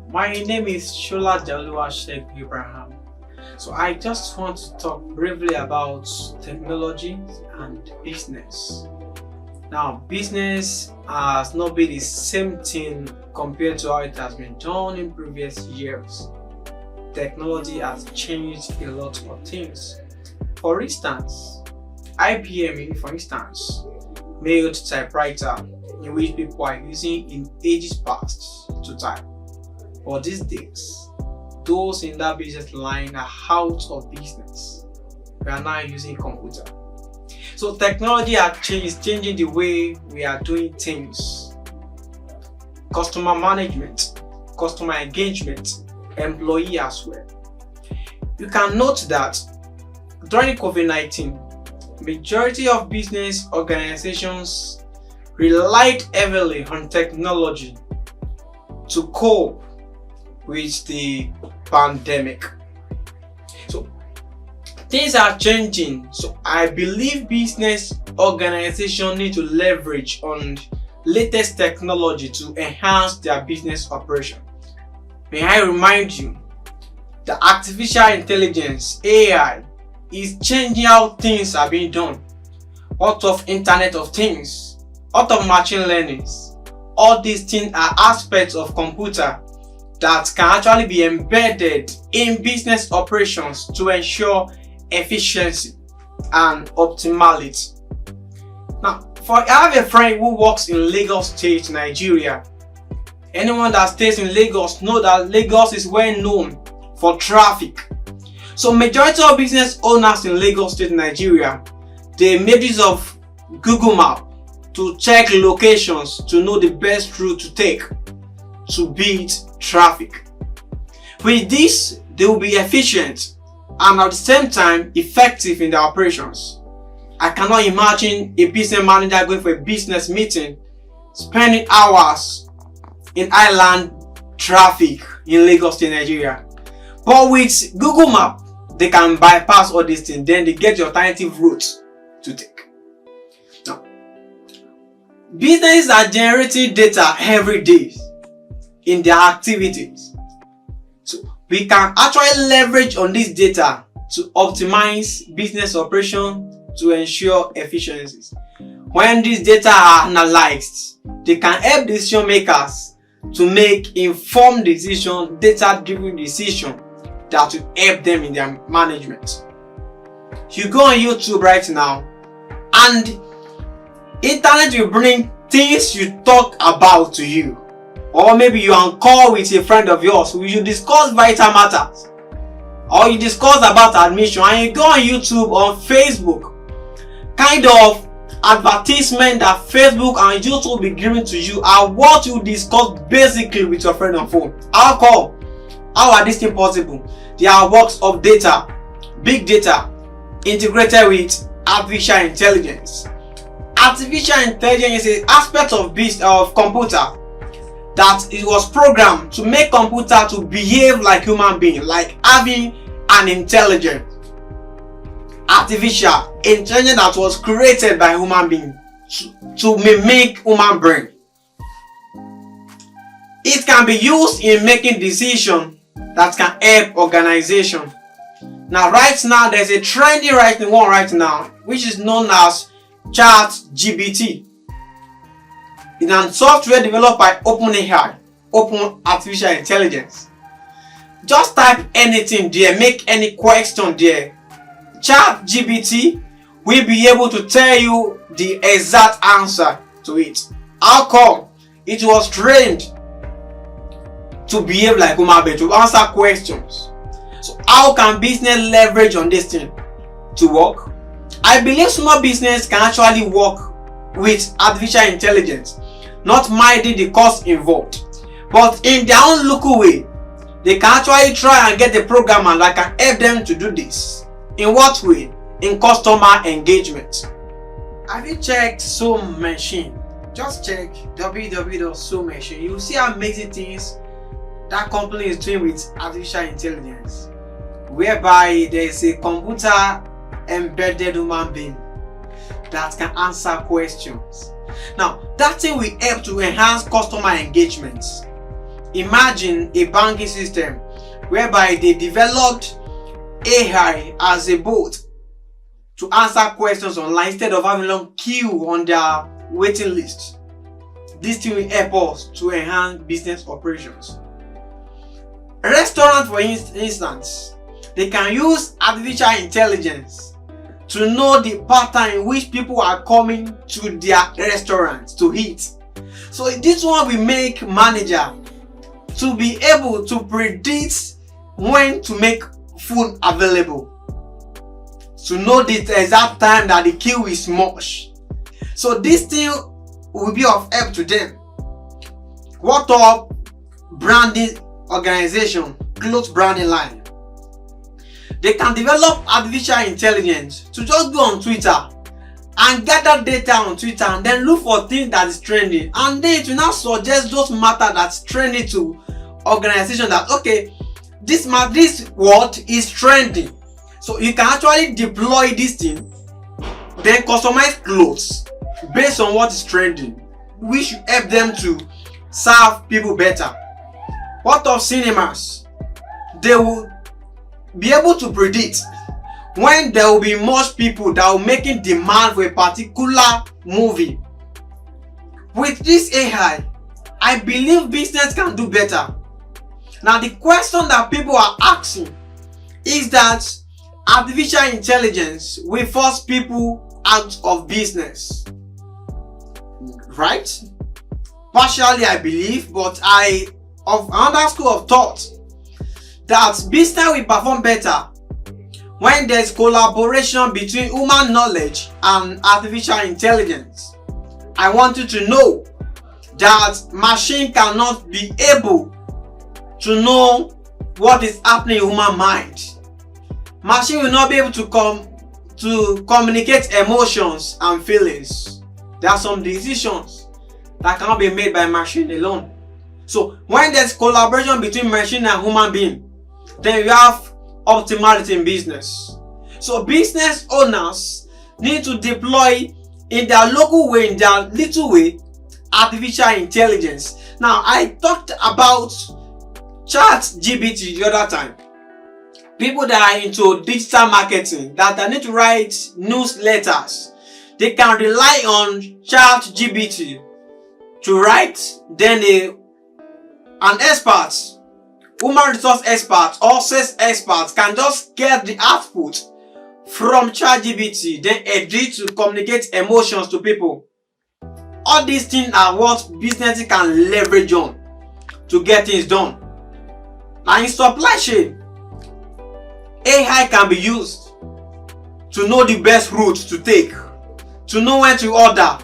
My name is Shola Jalua Sheikh Abraham. So I just want to talk briefly about technology and business. Now, business has not been the same thing compared to how it has been done in previous years. Technology has changed a lot of things. For instance, IBM, made typewriter in which people are using in ages past to type. But these days, those in that business line are out of business. We are now using computer. So technology is changing the way we are doing things. Customer management, customer engagement, employee as well. You can note that during COVID-19, majority of business organizations relied heavily on technology to cope with the pandemic. So things are changing. So I believe business organizations need to leverage on latest technology to enhance their business operation. May I remind you that artificial intelligence, AI, is changing how things are being done. Out of Internet of Things, out of machine learning, all these things are aspects of computer that can actually be embedded in business operations to ensure efficiency and optimality. Now, I have a friend who works in Lagos State, Nigeria. Anyone that stays in Lagos knows that Lagos is well known for traffic. So majority of business owners in Lagos State, Nigeria, they made use of Google Map to check locations to know the best route to take to beat traffic. With this, they will be efficient and at the same time effective in their operations. I cannot imagine a business manager going for a business meeting, spending hours in island traffic in Lagos State, Nigeria. But with Google Map, they can bypass all these things, then they get the alternative route to take. Now, businesses are generating data every day in their activities. So we can actually leverage on this data to optimize business operation to ensure efficiencies. When these data are analyzed, they can help decision makers to make informed decision, data-driven decision that will help them in their management. You go on YouTube right now and internet will bring things you talk about to you. Or maybe you're on call with a friend of yours who you discuss vital matters, or you discuss about admission, and you go on YouTube or Facebook, kind of advertisement that Facebook and YouTube will be giving to you are what you discuss basically with your friend on phone. How come? How are these things possible? They are works of data, big data, integrated with artificial intelligence. Artificial intelligence is an aspect of computer that it was programmed to make computer to behave like human being, like having an intelligence. Artificial intelligence that was created by human being to mimic human brain. It can be used in making decisions that can help organization. Now, right now, there's a trendy one right now, which is known as ChatGPT. It's a software developed by OpenAI, Open Artificial Intelligence. Just type anything there, make any question there. ChatGPT will be able to tell you the exact answer to it. How come? It was trained to behave like human being, to answer questions. So how can business leverage on this thing to work? I believe small business can actually work with artificial intelligence, not minding the cost involved, but in their own local way, they can actually try and get the programmer that can help them to do this. In what way? In customer engagement. Have you checked Zoom Machine? Just check www.zoom.machine. You will see amazing things that company is doing with artificial intelligence, whereby there is a computer embedded human being that can answer questions. Now, that thing will help to enhance customer engagement. imagine a banking system whereby they developed AI as a bot to answer questions online instead of having long queue on their waiting list. This thing will help us to enhance business operations. Restaurants, for instance, they can use artificial intelligence to know the pattern in which people are coming to their restaurants to eat. So this one will make manager to be able to predict when to make food available, to know the exact time that the queue is much. So this thing will be of help to them. What up branding organization, clothes branding line? They can develop artificial intelligence to just go on Twitter and gather data on Twitter and then look for things that is trending, and then it will now suggest those matter that's trending to organization that okay, this word is trending. So you can actually deploy this thing, then customize clothes based on what is trending, which will help them to serve people better. What of cinemas? They will be able to predict when there will be much people that will making demand for a particular movie. With this AI, I believe business can do better. Now the question that people are asking is that artificial intelligence will force people out of business, right? Partially I believe, but I of another school of thought that business will perform better when there's collaboration between human knowledge and artificial intelligence. I want you to know that machine cannot be able to know what is happening in human mind. Machine will not be able to communicate emotions and feelings. There are some decisions that cannot be made by machine alone. So when there's collaboration between machine and human being, then you have optimality in business. So business owners need to deploy in their local way, in their little way, artificial intelligence. Now I talked about ChatGPT the other time. People that are into digital marketing, that need to write newsletters, they can rely on ChatGPT to write. Then an expert, human resource expert or sales expert can just get the output from ChatGPT, then edit to communicate emotions to people. All these things are what businesses can leverage on to get things done. Now in supply chain, AI can be used to know the best route to take, to know when to order.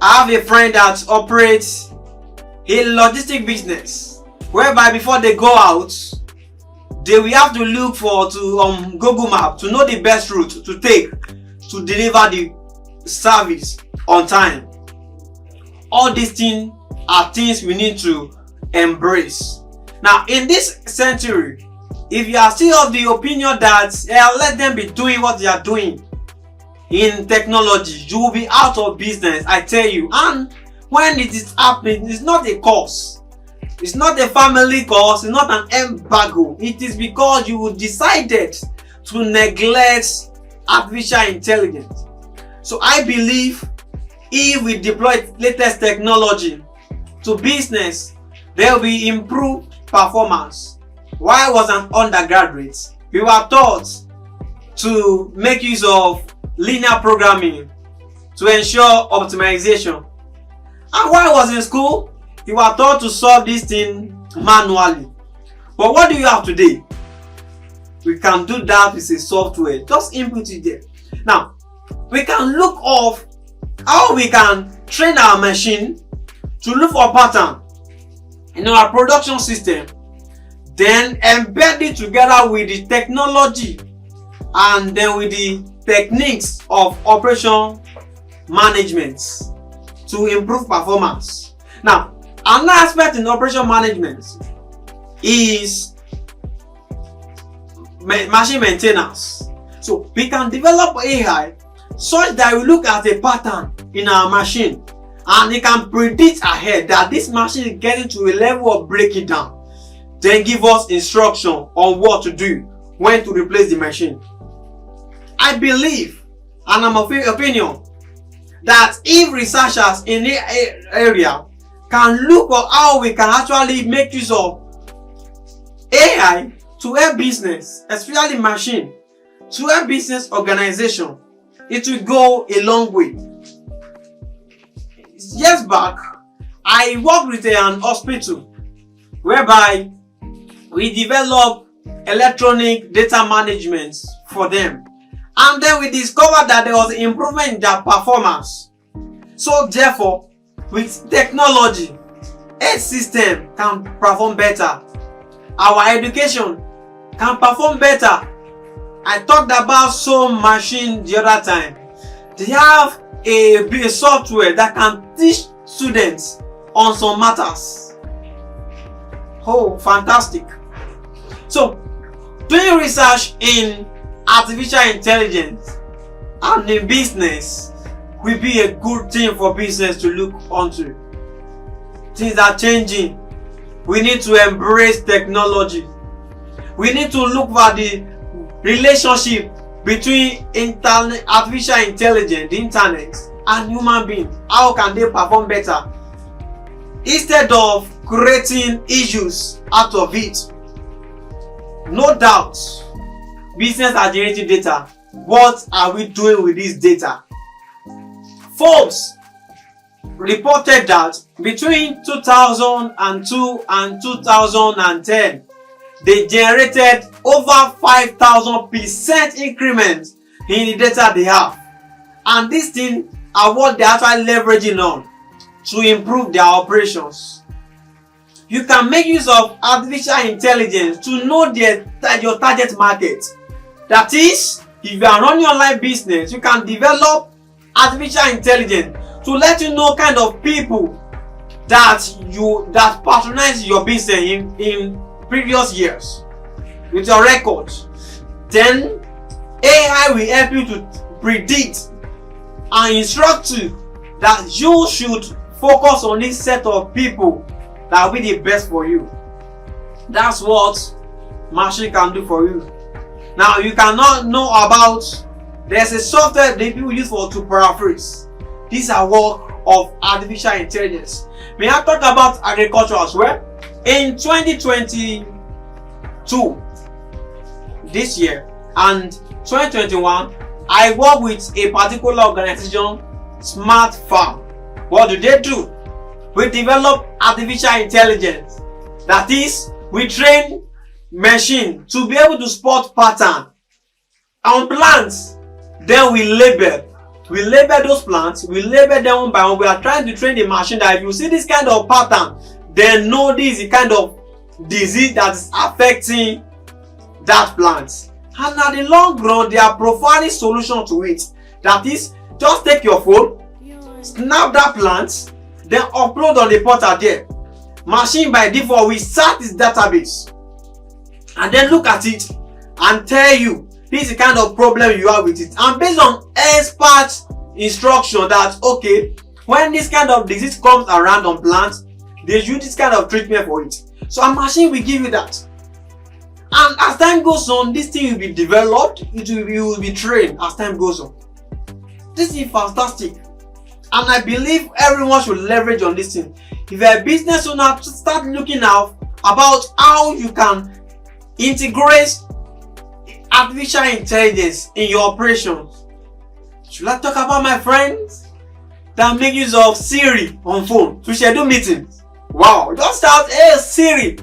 I have a friend that operates a logistic business whereby before they go out, they will have to look for Google Map to know the best route to take to deliver the service on time. All these things are things we need to embrace. Now in this century, if you are still of the opinion that let them be doing what they are doing in technology, you will be out of business, I tell you. And when it is happening, it's not a cause, it's not a family cause, it's not an embargo. It is because you decided to neglect artificial intelligence. So I believe if we deploy latest technology to business, there will be improved performance. While I was an undergraduate, we were taught to make use of linear programming to ensure optimization. And while I was in school, we were taught to solve this thing manually. But what do you have today? We can do that with a software. Just input it there. Now, we can look off how we can train our machine to look for pattern in our production system, then embed it together with the technology and then with the techniques of operation management to improve performance. Now, another aspect in operation management is machine maintenance. So we can develop AI such that we look at a pattern in our machine and it can predict ahead that this machine is getting to a level of breaking down, then give us instruction on what to do, when to replace the machine. I believe, and I'm of opinion, that if researchers in the area can look at how we can actually make use of AI to help business, especially machine, to help business organization, it will go a long way. Years back, I worked with an hospital whereby we developed electronic data management for them, and then we discovered that there was improvement in their performance. So therefore, with technology, health system can perform better, our education can perform better. I talked about some machine the other time. They have a software that can teach students on some matters. Oh, fantastic. So, doing research in artificial intelligence and in business will be a good thing for business to look onto. Things are changing. We need to embrace technology. We need to look for the relationship between artificial intelligence, the internet, and human beings. How can they perform better? Instead of creating issues out of it. No doubt, business are generating data. What are we doing with this data? Forbes reported that between 2002 and 2010, they generated over 5,000% increment in the data they have. And these things are what they're actually leveraging on to improve their operations. You can make use of artificial intelligence to know your target market. That is, if you are running online business, you can develop artificial intelligence to let you know kind of people that patronize your business in previous years with your records. Then AI will help you to predict and instruct you that you should focus on this set of people that will be the best for you. That's what machine can do for you. Now you cannot know about, there's a software that people use to paraphrase. These are work of artificial intelligence. May I talk about agriculture as well? In 2022, this year, and 2021, I work with a particular organization, Smart Farm. What do? We develop artificial intelligence. That is, we train machine to be able to spot pattern on plants. Then we label those plants, we label them one by one. We are trying to train the machine that if you see this kind of pattern, then know this is the kind of disease that is affecting that plant. And at the long run, they are providing solution to it. That is, just take your phone, snap that plant, then upload on the portal there. Machine by default will search this database and then look at it and tell you this is the kind of problem you have with it. And based on expert instruction that, okay, when this kind of disease comes around on plants, they use this kind of treatment for it. So a machine will give you that. And as time goes on, this thing will be developed, you will be trained as time goes on. This is fantastic. And I believe everyone should leverage on this thing. If you're a business owner, start looking out about how you can integrate artificial intelligence in your operations. Should I talk about my friends that make use of Siri on phone to schedule meetings? Wow, just shout, hey Siri,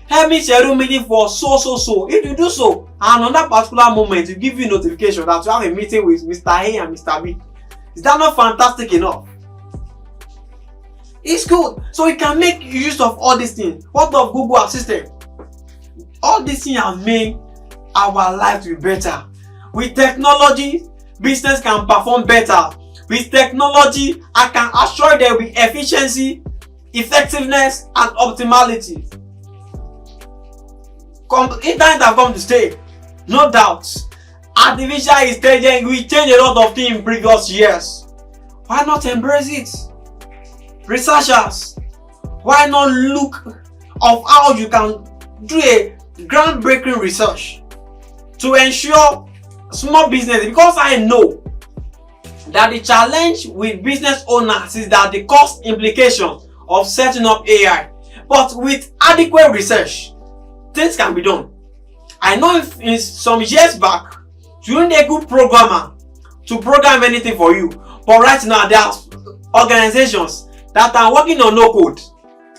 help me schedule meeting for so. If you do so, and on that particular moment, it give you notification that you have a meeting with Mr. A and Mr. B. Is that not fantastic enough? It's good. So we can make use of all these things. What of Google Assistant? All these things have made our life to be better. With technology, business can perform better. With technology, I can assure there will be efficiency, effectiveness, and optimality. Internet have come to stay, no doubt. Artificial intelligence will change a lot of things in previous years. Why not embrace it? Researchers, why not look of how you can do a groundbreaking research to ensure small business, because I know that the challenge with business owners is that the cost implication of setting up AI. But with adequate research, things can be done. I know if in some years back, you need a good programmer to program anything for you. But right now, there are organizations that are working on no code.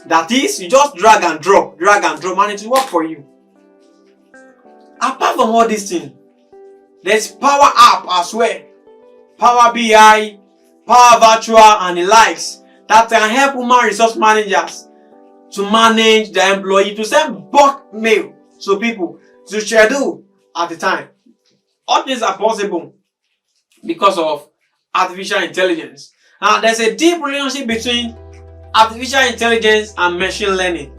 That is, you just drag and drop, and it will work for you. Apart from all these things, there's Power App as well. Power BI, Power Virtual, and the likes that can help human resource managers to manage their employee, to send bulk mail to people, to schedule at the time. All things are possible because of artificial intelligence. Now, there's a deep relationship between artificial intelligence and machine learning.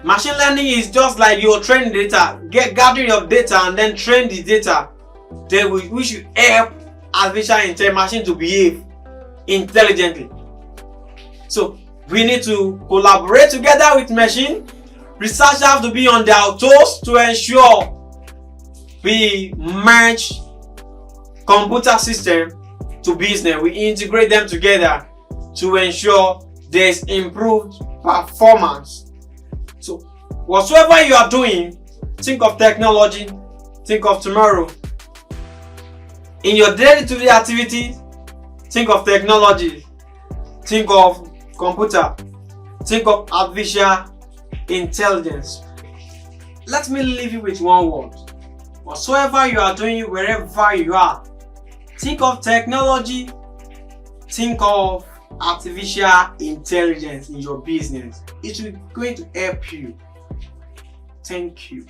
Machine learning is just like you're training data, gathering your data and then train the data. Then we should help artificial intelligence machine to behave intelligently. So we need to collaborate together with machine. Researchers have to be on their toes to ensure we merge computer system to business. We integrate them together to ensure there's improved performance. So whatsoever you are doing, think of technology, think of tomorrow. In your day-to-day activities, think of technology, think of computer, think of artificial intelligence. Let me leave you with one word. Whatsoever you are doing, wherever you are, think of technology, think of artificial intelligence in your business. It will going to help you. Thank you.